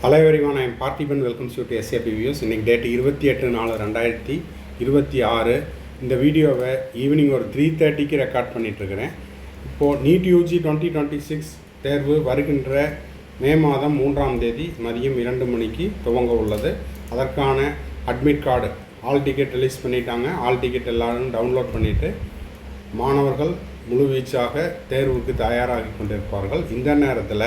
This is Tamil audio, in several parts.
Hello everyone, I am Parthiban. Welcome to SAP Videos. இன்னைக்கு டேட் 28/4/2026. இந்த வீடியோவை ஈவினிங் ஒரு 3:30க்கு ரெக்கார்ட் பண்ணிகிட்ருக்கிறேன். இப்போது நீட் யூஜி 2026 தேர்வு வருகின்ற மே மாதம் 3ஆம் தேதி மதியம் 2 மணிக்கு துவங்க உள்ளது. அதற்கான admit card all ticket release பண்ணிட்டாங்க. ஆல் டிக்கெட் எல்லோரும் டவுன்லோட் பண்ணிவிட்டு மாணவர்கள் முழுவீச்சாக தேர்வுக்கு தயாராகி கொண்டிருப்பார்கள். இந்த நேரத்தில்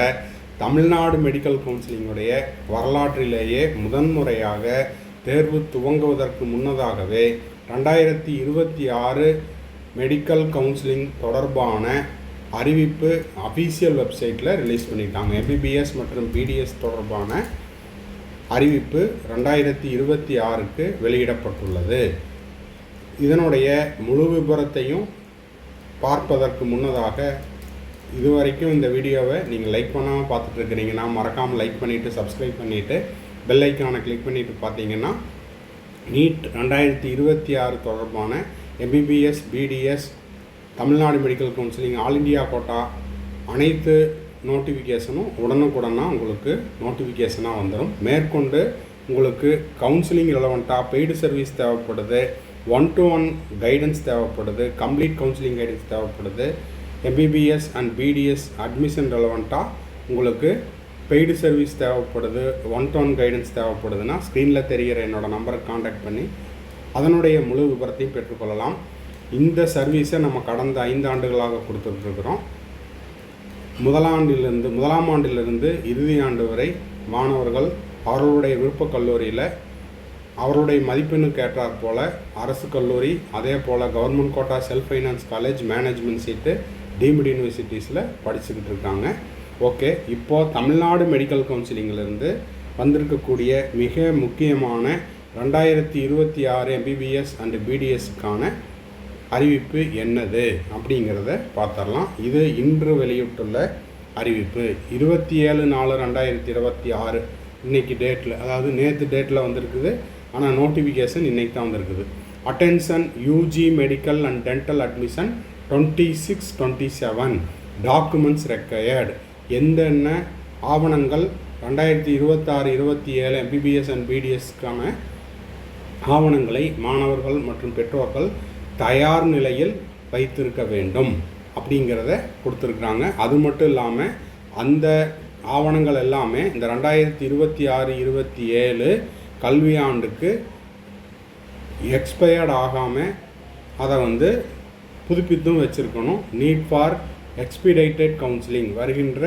தமிழ்நாடு மெடிக்கல் கவுன்சிலிங்குடைய வரலாற்றிலேயே முதன்முறையாக தேர்வு துவங்குவதற்கு முன்னதாகவே 2026 மெடிக்கல் கவுன்சிலிங் தொடர்பான அறிவிப்பு அஃபீஷியல் வெப்சைட்டில் ரிலீஸ் பண்ணிட்டாங்க. எம்பிபிஎஸ் மற்றும் பிடிஎஸ் தொடர்பான அறிவிப்பு 2026க்கு வெளியிடப்பட்டுள்ளது. இதனுடைய முழு விபரத்தையும் பார்ப்பதற்கு முன்னதாக இதுவரைக்கும் இந்த வீடியோவை நீங்கள் லைக் பண்ணாமல் பார்த்துட்ருக்கிறீங்கன்னா மறக்காமல் லைக் பண்ணிவிட்டு சப்ஸ்கிரைப் பண்ணிவிட்டு பெல் ஐக்கானை கிளிக் பண்ணிவிட்டு பார்த்தீங்கன்னா நீட் 2026 தொடர்பான MBBS BDS Tamil Nadu medical counselling all India quota அனைத்து நோட்டிஃபிகேஷனும் உடனுக்குடனாக உங்களுக்கு நோட்டிஃபிகேஷனாக வந்துடும். மேற்கொண்டு உங்களுக்கு கவுன்சிலிங் ரெலவெண்ட்டாக பெய்டு சர்வீஸ் தேவைப்படுது, 1-to-1 கைடன்ஸ் தேவைப்படுது, கம்ப்ளீட் கவுன்சிலிங் கைடன்ஸ் தேவைப்படுது, எம்பிபிஎஸ் அண்ட் பிடிஎஸ் அட்மிஷன் ரெலவெண்ட்டாக உங்களுக்கு பெய்டு சர்வீஸ் தேவைப்படுது, 1-to-1 கைடன்ஸ் தேவைப்படுதுன்னா ஸ்க்ரீனில் தெரிகிற என்னோடய நம்பரை காண்டாக்ட் பண்ணி அதனுடைய முழு விவரத்தையும் பெற்றுக்கொள்ளலாம். இந்த சர்வீஸை நம்ம கடந்த 5 ஆண்டுகளாக கொடுத்துட்ருக்குறோம். முதலாம் ஆண்டிலிருந்து இறுதி ஆண்டு வரை மாணவர்கள் அவர்களுடைய விருப்ப கல்லூரியில் அவருடைய மதிப்பெண்ணுக்கு ஏற்றாற் போல் அரசு கல்லூரி, அதே போல் government quota, self finance college, management seat, deemed யூனிவர்சிட்டிஸில் படிச்சுக்கிட்டு இருக்காங்க. ஓகே, இப்போது தமிழ்நாடு மெடிக்கல் கவுன்சிலிங்கிலிருந்து வந்திருக்கக்கூடிய மிக முக்கியமான 2026 எம்பிபிஎஸ் அண்டு பிடிஎஸ்க்கான அறிவிப்பு என்னது அப்படிங்கிறத பார்த்துடலாம். இது இன்று வெளியிட்டுள்ள அறிவிப்பு 27/4/2026 இன்றைக்கி டேட்டில், அதாவது நேற்று டேட்டில் வந்திருக்குது. ஆனால் நோட்டிஃபிகேஷன் இன்றைக்கி தான் வந்திருக்குது. Attention UG medical and dental admission 26-27 documents required. எந்தென்ன ஆவணங்கள் 2026-27 எம்பிபிஎஸ் அண்ட் பிடிஎஸ்க்கான ஆவணங்களை மாணவர்கள் மற்றும் பெற்றோர்கள் தயார் நிலையில் வைத்திருக்க வேண்டும் அப்படிங்கிறத கொடுத்துருக்குறாங்க. அது மட்டும் இல்லாமல் அந்த ஆவணங்கள் எல்லாமே இந்த 2026-27 கல்வியாண்டுக்கு எக்ஸ்பயர்ட் ஆகாமல் அதை புதுப்பித்தும் வச்சுருக்கணும். நீட் ஃபார் எக்ஸ்பிடைட்டட் கவுன்சிலிங் வருகின்ற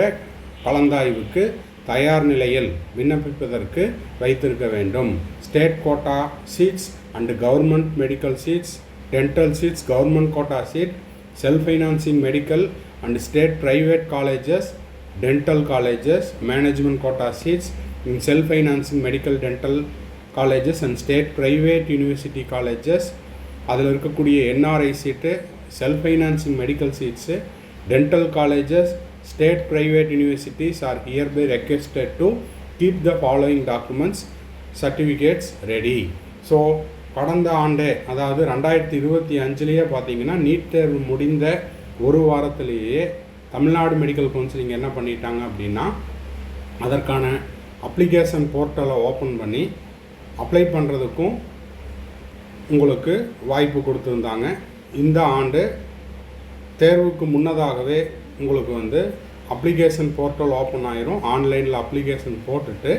கலந்தாய்வுக்கு தயார் நிலையில் விண்ணப்பிப்பதற்கு வைத்திருக்க வேண்டும். State quota seats and government medical seats, dental seats, government quota seat, self financing medical and state private colleges, dental colleges, management quota seats in self-financing medical dental colleges and state private university colleges. அதில் இருக்கக்கூடிய NRI seat, self financing medical seats, dental colleges, state private universities are hereby requested to keep the following documents certificates ready. So கடந்த ஆண்டே, அதாவது 2025 பார்த்தீங்கன்னா நீட் தேர்வு முடிந்த ஒரு வாரத்திலேயே தமிழ்நாடு மெடிக்கல் கவுன்சிலிங் என்ன பண்ணிட்டாங்க அப்படின்னா அதற்கான அப்ளிகேஷன் போர்ட்டலை ஓப்பன் பண்ணி அப்ளை பண்ணுறதுக்கும் உங்களுக்கு வாய்ப்பு கொடுத்துருந்தாங்க. இந்த ஆண்டு தேர்வுக்கு முன்னதாகவே உங்களுக்கு அப்ளிகேஷன் போர்ட்டல் ஓப்பன் ஆயிரும். ஆன்லைனில் அப்ளிகேஷன் போட்டுட்டு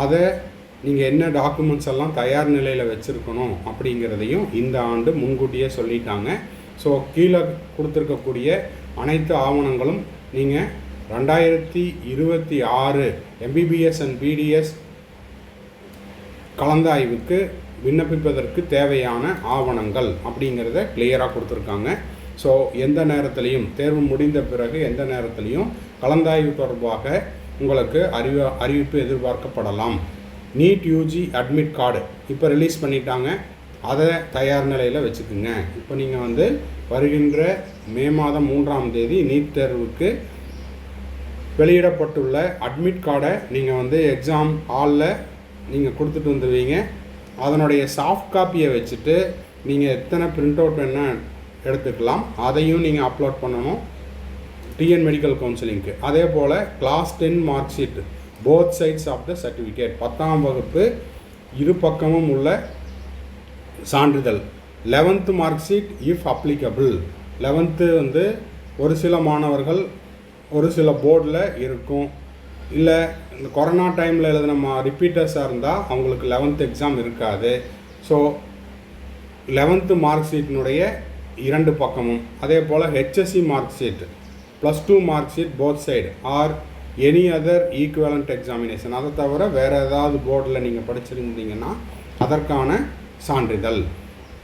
அதை நீங்கள் என்ன டாக்குமெண்ட்ஸ் எல்லாம் தயார் நிலையில் வச்சுருக்கணும் அப்படிங்கிறதையும் இந்த ஆண்டு முன்கூட்டியே சொல்லிட்டாங்க. ஸோ கீழே கொடுத்துருக்கக்கூடிய அனைத்து ஆவணங்களும் நீங்கள் 2026 எம்பிபிஎஸ் அண்ட் பிடிஎஸ் கலந்தாய்வுக்கு விண்ணப்பிப்பதற்கு தேவையான ஆவணங்கள் அப்படிங்கிறத கிளியராக கொடுத்துருக்காங்க. ஸோ எந்த நேரத்துலையும் தேர்வு முடிந்த பிறகு எந்த நேரத்துலையும் கலந்தாய்வு தொடர்பாக உங்களுக்கு அறிவிப்பு எதிர்பார்க்கப்படலாம். நீட் யூஜி அட்மிட் கார்டு இப்போ ரிலீஸ் பண்ணிட்டாங்க. அதை தயார் நிலையில் வச்சுக்குங்க. இப்போ நீங்கள் வருகின்ற மே மாதம் 3ஆம் தேதி நீட் தேர்வுக்கு வெளியிடப்பட்டுள்ள அட்மிட் கார்டை நீங்கள் எக்ஸாம் ஹாலில் நீங்கள் கொடுத்துட்டு வந்துடுவீங்க. அதனுடைய சாஃப்ட் காப்பியை வச்சுட்டு நீங்கள் எத்தனை பிரிண்ட் அவுட் வேணால் எடுத்துக்கலாம். அதையும் நீங்கள் அப்லோட் பண்ணணும் டிஎன் மெடிக்கல் கவுன்சிலிங்க்கு. அதே போல் class 10 mark sheet both sides of the certificate. 10ஆம் வகுப்பு இரு பக்கமும் உள்ள சான்றிதழ். 11th mark sheet if applicable. 11th வந்து ஒரு சில மாணவர்கள் ஒரு சில போர்டில் இருக்கும், இல்லை இந்த கொரோனா டைமில் எழுதின ரிப்பீட்டர்ஸாக இருந்தால் அவங்களுக்கு 11th எக்ஸாம் இருக்காது. ஸோ 11th மார்க் ஷீட்டினுடைய 2 பக்கமும், அதே போல் HSC mark sheet, +2 mark sheet both side or any other equivalent examination, அதை தவிர வேறு ஏதாவது போர்டில் நீங்கள் படிச்சிருந்தீங்கன்னா அதற்கான சான்றிதழ்.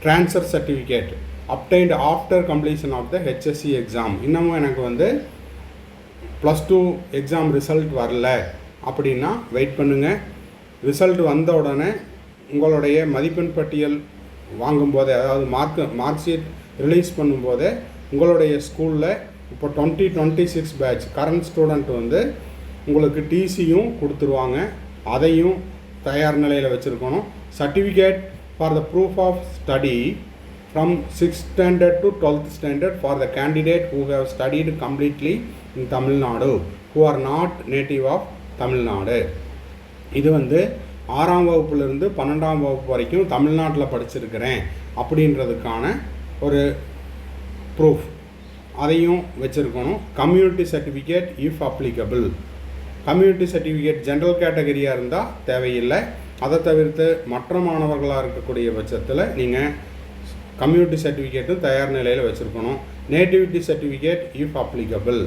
Transfer certificate obtained after completion of the HSC exam. இன்னமும் எனக்கு வந்து +2 எக்ஸாம் ரிசல்ட் வரல அப்படின்னா வெயிட் பண்ணுங்கள். ரிசல்ட் வந்த உடனே உங்களுடைய மதிப்பெண் பட்டியல் வாங்கும்போதே, அதாவது மார்க் ஷீட் ரிலீஸ் பண்ணும்போதே உங்களுடைய ஸ்கூலில் இப்போ 2026 பேட்ச் கரண்ட் ஸ்டூடெண்ட் வந்து உங்களுக்கு டிசியும் கொடுத்துருவாங்க. அதையும் தயார் நிலையில் வச்சுருக்கணும். Certificate for the proof of study from 6th standard to 12th standard for the candidate who have studied completely in Tamil Nadu who are not native of Tamil Nadu. இது வந்து 6ஆம் வகுப்புலேருந்து 12ஆம் வகுப்பு வரைக்கும் தமிழ்நாட்டில் படிச்சிருக்கிறேன் அப்படின்றதுக்கான ஒரு ப்ரூஃப், அதையும் வச்சுருக்கணும். Community certificate if applicable. Community certificate general கேட்டகரியாக இருந்தால் தேவையில்லை. அதை தவிர்த்து மற்ற மாணவர்களாக இருக்கக்கூடிய பட்சத்தில் நீங்கள் கம்யூனிட்டி சர்டிஃபிகேட்டும் தயார் நிலையில் வச்சுருக்கணும். Nativity certificate if applicable.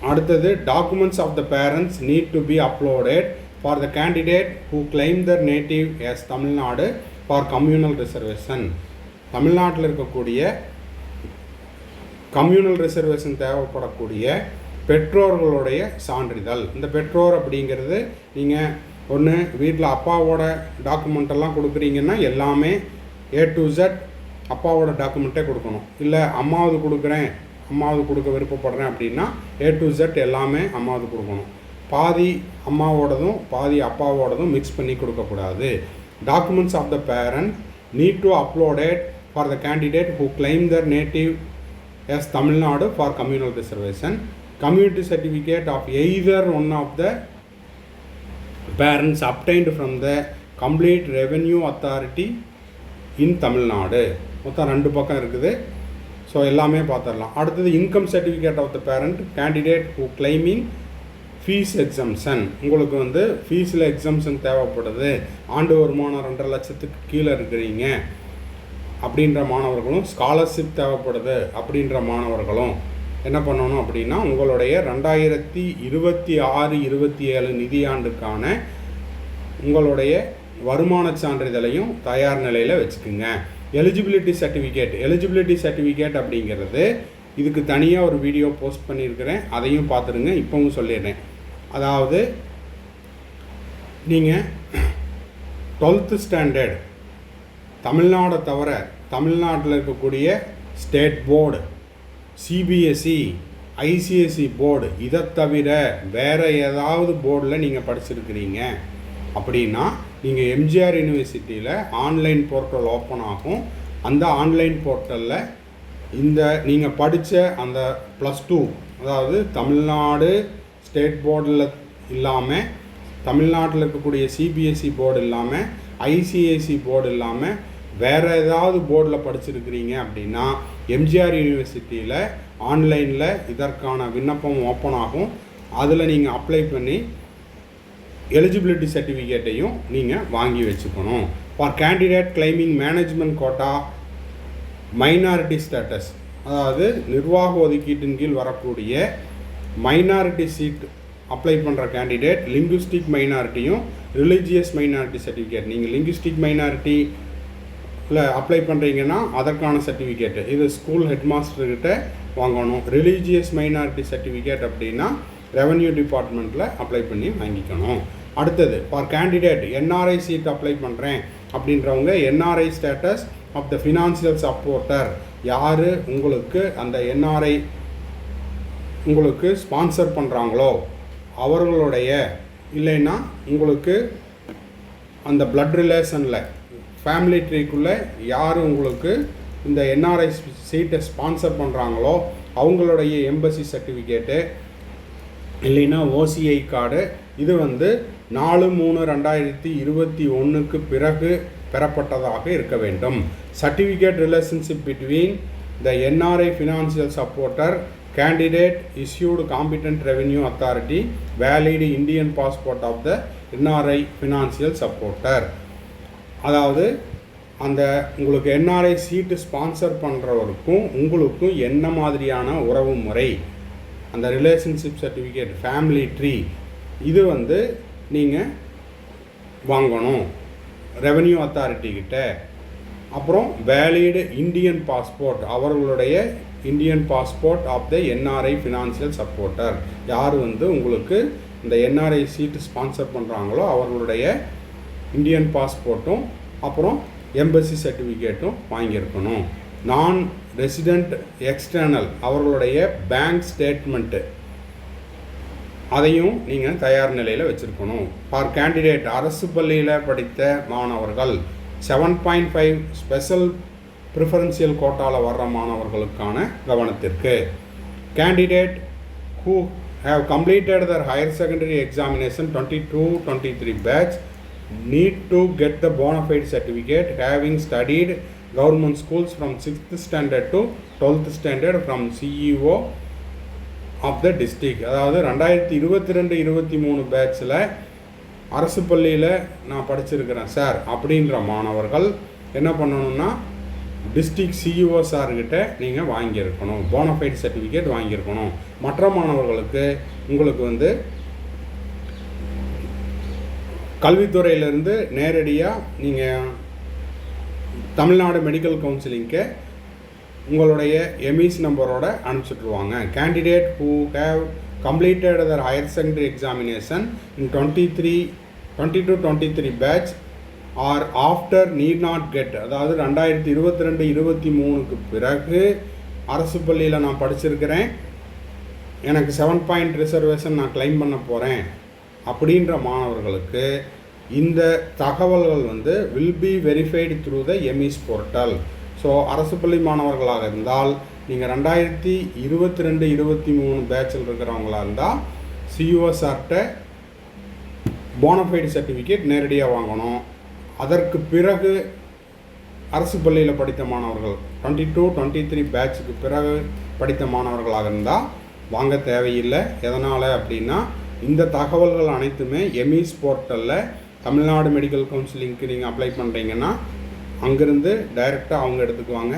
அடுத்தது documents of the parents need to be uploaded for the candidate who claim their native as Tamil Nadu for communal reservation. தமிழ்நாட்டில் இருக்கக்கூடிய கம்யூனல் ரிசர்வேஷன் தேவைப்படக்கூடிய பெற்றோர்களுடைய சான்றிதழ். இந்த பெற்றோர் அப்படிங்கிறது நீங்கள் ஒன்று வீட்டில் அப்பாவோட டாக்குமெண்ட்டெல்லாம் கொடுக்குறீங்கன்னா எல்லாமே A to Z அப்பாவோட டாக்குமெண்ட்டே கொடுக்கணும். இல்லை அம்மாவது கொடுக்குறேன், அம்மாவது கொடுக்க விருப்பப்படுறேன் அப்படின்னா A to Z எல்லாமே அம்மாவது கொடுக்கணும். பாதி அம்மாவோடதும் பாதி அப்பாவோடதும் மிக்ஸ் பண்ணி கொடுக்கக்கூடாது. Documents of the parent need to uploaded for the candidate who claim their native as Tamil Nadu for communal reservation. Community certificate of either one of the parents obtained from the complete revenue authority in Tamil Nadu. மொத்தம் 2 பக்கம் இருக்குது. ஸோ எல்லாமே பார்த்துடலாம். அடுத்தது income certificate of the parent candidate who claiming fees exemption. உங்களுக்கு வந்து ஃபீஸில் எக்ஸம்ஷன் தேவைப்படுது, ஆண்டு வருமானம் 2.5 லட்சத்துக்கு கீழே இருக்கிறீங்க அப்படின்ற மாணவர்களும், ஸ்காலர்ஷிப் தேவைப்படுது அப்படின்ற மாணவர்களும் என்ன பண்ணணும் அப்படின்னா உங்களுடைய 2026-27 நிதியாண்டுக்கான உங்களுடைய வருமான சான்றிதழையும் தயார் நிலையில் வச்சுக்குங்க. எலிஜிபிலிட்டி சர்டிஃபிகேட் அப்படிங்கிறது இதுக்கு தனியாக ஒரு வீடியோ போஸ்ட் பண்ணியிருக்கிறேன், அதையும் பார்த்துருங்க. இப்போவும் சொல்லிடுறேன். அதாவது நீங்கள் 12th ஸ்டாண்டர்ட் தமிழ்நாடை தவிர தமிழ்நாட்டில் இருக்கக்கூடிய state board, CBSE, ICSE board, இதை தவிர வேறு ஏதாவது போர்டில் நீங்கள் படிச்சிருக்கிறீங்க அப்படின்னா நீங்கள் எம்ஜிஆர் யூனிவர்சிட்டியில் ஆன்லைன் போர்ட்டல் ஓப்பன் ஆகும். அந்த ஆன்லைன் போர்ட்டலில் இந்த நீங்கள் படித்த அந்த +2, அதாவது தமிழ்நாடு ஸ்டேட் போர்டில் இல்லாமல், தமிழ்நாட்டில் இருக்கக்கூடிய சிபிஎஸ்சி போர்டு இல்லாமல், ஐசிஐசி போர்டு இல்லாமல் வேறு ஏதாவது போர்டில் படிச்சிருக்கிறீங்க அப்படின்னா எம்ஜிஆர் யூனிவர்சிட்டியில் ஆன்லைனில் இதற்கான விண்ணப்பம் ஓப்பன் ஆகும். அதில் நீங்கள் அப்ளை பண்ணி எலிஜிபிலிட்டி சர்டிஃபிகேட்டையும் நீங்கள் வாங்கி வச்சுக்கணும். For candidate claiming management quota minority status, அதாவது நிர்வாக ஒதுக்கீட்டின் கீழ் வரக்கூடிய மைனாரிட்டி சீட் அப்ளை பண்ணுற கேண்டிடேட் லிங்குஸ்டிக் மைனாரிட்டியும் ரிலீஜியஸ் மைனாரிட்டி சர்டிஃபிகேட். நீங்கள் லிங்குஸ்டிக் மைனாரிட்டி அப்ளை பண்ணுறீங்கன்னா அதற்கான சர்டிஃபிகேட்டு இது ஸ்கூல் ஹெட்மாஸ்டர்கிட்ட வாங்கணும். ரிலீஜியஸ் மைனாரிட்டி சர்டிஃபிகேட் அப்படின்னா ரெவன்யூ டிபார்ட்மெண்ட்டில் அப்ளை பண்ணி வாங்கிக்கணும். அடுத்தது for candidate NRI seat apply பண்ணுறேன் அப்படின்றவங்க NRI status of the financial supporter, யார் உங்களுக்கு அந்த என்ஆர்ஐ உங்களுக்கு ஸ்பான்சர் பண்ணுறாங்களோ அவர்களுடைய, இல்லைன்னா உங்களுக்கு அந்த பிளட் ரிலேஷனில் ஃபேமிலி ட்ரீக்குள்ளே யார் உங்களுக்கு இந்த என்ஆர்ஐ சீட்டை ஸ்பான்சர் பண்ணுறாங்களோ அவங்களுடைய எம்பசி சர்டிஃபிகேட்டு, இல்லைன்னா ஓசிஐ கார்டு. இது வந்து 4/3/2021 பிறகு பெறப்பட்டதாக இருக்க வேண்டும். Certificate relationship between the NRI financial supporter candidate issued competent revenue authority valid Indian passport of the NRI financial supporter. அதாவது அந்த உங்களுக்கு என்ஆர்ஐ சீட்டு ஸ்பான்சர் பண்ணுறவருக்கும் உங்களுக்கும் என்ன மாதிரியான உறவு முறை, அந்த ரிலேஷன்ஷிப் சர்டிஃபிகேட், ஃபேமிலி ட்ரீ, இது வந்து நீங்கள் வாங்கணும் ரெவென்யூ அத்தாரிட்டிக்கிட்ட. அப்புறம் வேலிடு இந்தியன் பாஸ்போர்ட், அவர்களுடைய Indian passport of the NRI financial supporter, யார் வந்து உங்களுக்கு இந்த என்ஆர்ஐ சீட்டு ஸ்பான்சர் பண்ணுறாங்களோ அவர்களுடைய இந்தியன் பாஸ்போர்ட்டும் அப்புறம் எம்பசி சர்டிஃபிகேட்டும் வாங்கியிருக்கணும். நான் ரெசிடெண்ட் எக்ஸ்டர்னல் அவர்களுடைய பேங்க் ஸ்டேட்மெண்ட்டு அதையும் நீங்கள் தயார் நிலையில் வச்சுருக்கணும். ஃபார் கேண்டிடேட் அரசு பள்ளியில் படித்த மாணவர்கள் 7.5 ஸ்பெஷல் ப்ரிஃபரன்ஷியல் கோட்டாவில் வர்ற மாணவர்களுக்கான கவனத்திற்கு. Candidate who have completed their higher secondary examination 22-23 batch need to get the bona fide certificate having studied government schools from 6th standard to 12th standard from CEO of the district. அதாவது 2022-23 பேட்சில் அரசு பள்ளியில் நான் படிச்சிருக்கிறேன் சார் அப்படின்ற மாணவர்கள் என்ன பண்ணணும்னா டிஸ்ட்ரிக்ட் சிஇஓ சார்கிட்ட நீங்கள் வாங்கியிருக்கணும், போனஃபைட் சர்டிஃபிகேட் வாங்கியிருக்கணும். மற்ற மாணவர்களுக்கு உங்களுக்கு வந்து கல்வித்துறையிலேருந்து நேரடியாக நீங்கள் தமிழ்நாடு மெடிக்கல் கவுன்சிலிங்க்கு உங்களுடைய எம்இஸ் நம்பரோட அனுப்பிச்சுட்ருவாங்க. Candidate who have completed their higher secondary examination in 22-23 batch or after need not get, அதாவது 2022-23 பிறகு அரசு பள்ளியில் நான் படிச்சிருக்கிறேன், எனக்கு 7 பாயிண்ட் ரிசர்வேஷன் நான் கிளைம் பண்ண போகிறேன் அப்படின்ற மாணவர்களுக்கு இந்த தகவல்கள் வந்து will be verified through the EMIS portal. So அரசு பள்ளி மாணவர்களாக இருந்தால் நீங்கள் 2022-23 பேட்சில் இருக்கிறவங்களா இருந்தால் சிஓஎஸ்ஆர்கிட்ட போனஃபைடு சர்டிஃபிகேட் நேரடியாக வாங்கணும். அதற்கு பிறகு அரசு பள்ளியில் படித்த மாணவர்கள் 22-23 பேட்சுக்கு பிறகு படித்த மாணவர்களாக இருந்தால் வாங்க தேவையில்லை. எதனால் அப்படின்னா இந்த தகவல்கள் அனைத்துமே எம்இஸ் போர்ட்டலில் தமிழ்நாடு மெடிக்கல் கவுன்சிலிங்க்கு நீங்கள் அப்ளை பண்ணுறீங்கன்னா அங்கேருந்து டைரெக்டாக அவங்க எடுத்துக்குவாங்க.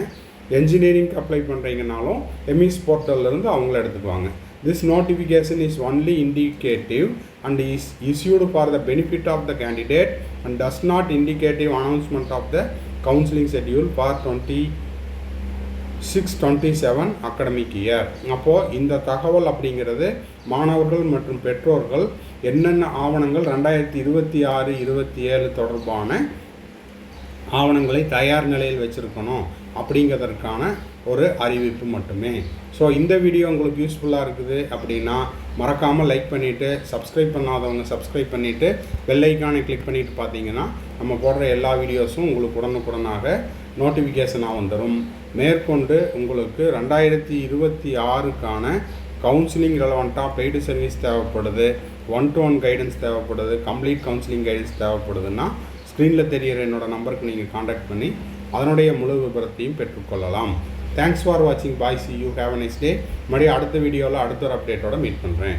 என்ஜினியரிங்க்கு அப்ளை பண்ணுறீங்கனாலும் எம்இஸ் போர்ட்டல்லேருந்து அவங்கள எடுத்துக்குவாங்க. This notification is only indicative and is issued for the benefit of the candidate and does not indicate announcement of the counseling schedule for 26-27 academic year. அப்போது இந்த தகவல் அப்படிங்கிறது மாணவர்கள் மற்றும் பெற்றோர்கள் என்னென்ன ஆவணங்கள் 2026-27 தொடர்பான ஆவணங்களை தயார் நிலையில் வச்சுருக்கணும் அப்படிங்கிறதற்கான ஒரு அறிவிப்பு மட்டுமே. ஸோ இந்த வீடியோ உங்களுக்கு யூஸ்ஃபுல்லாக இருக்குது அப்படின்னா மறக்காமல் லைக் பண்ணிவிட்டு, சப்ஸ்கிரைப் பண்ணாதவங்க சப்ஸ்கிரைப் பண்ணிவிட்டு பெல் ஐக்கானை கிளிக் பண்ணிவிட்டு பார்த்தீங்கன்னா நம்ம போடுற எல்லா வீடியோஸும் உங்களுக்கு உடனுக்குடனாக நோட்டிஃபிகேஷனாக வந்துடும். மேற்கொண்டு உங்களுக்கு 2026க்கான கவுன்சிலிங் ரெலவெண்ட்டாக பெய்டு சர்வீஸ் தேவைப்படுது, 1-to-1 கைடன்ஸ் தேவைப்படுது, கம்ப்ளீட் கவுன்சிலிங் கைடன்ஸ் தேவைப்படுதுன்னா ஸ்க்ரீனில் தெரிகிற என்னோடய நம்பருக்கு நீங்கள் காண்டாக்ட் பண்ணி அதனுடைய முழு விபரத்தையும் பெற்றுக்கொள்ளலாம். தேங்க்ஸ் ஃபார் வாட்சிங். Bye, see you, have a nice day. மறுபடியும் அடுத்த வீடியோவில் அடுத்த ஒரு அப்டேட்டோட மீட் பண்ணுறேன்.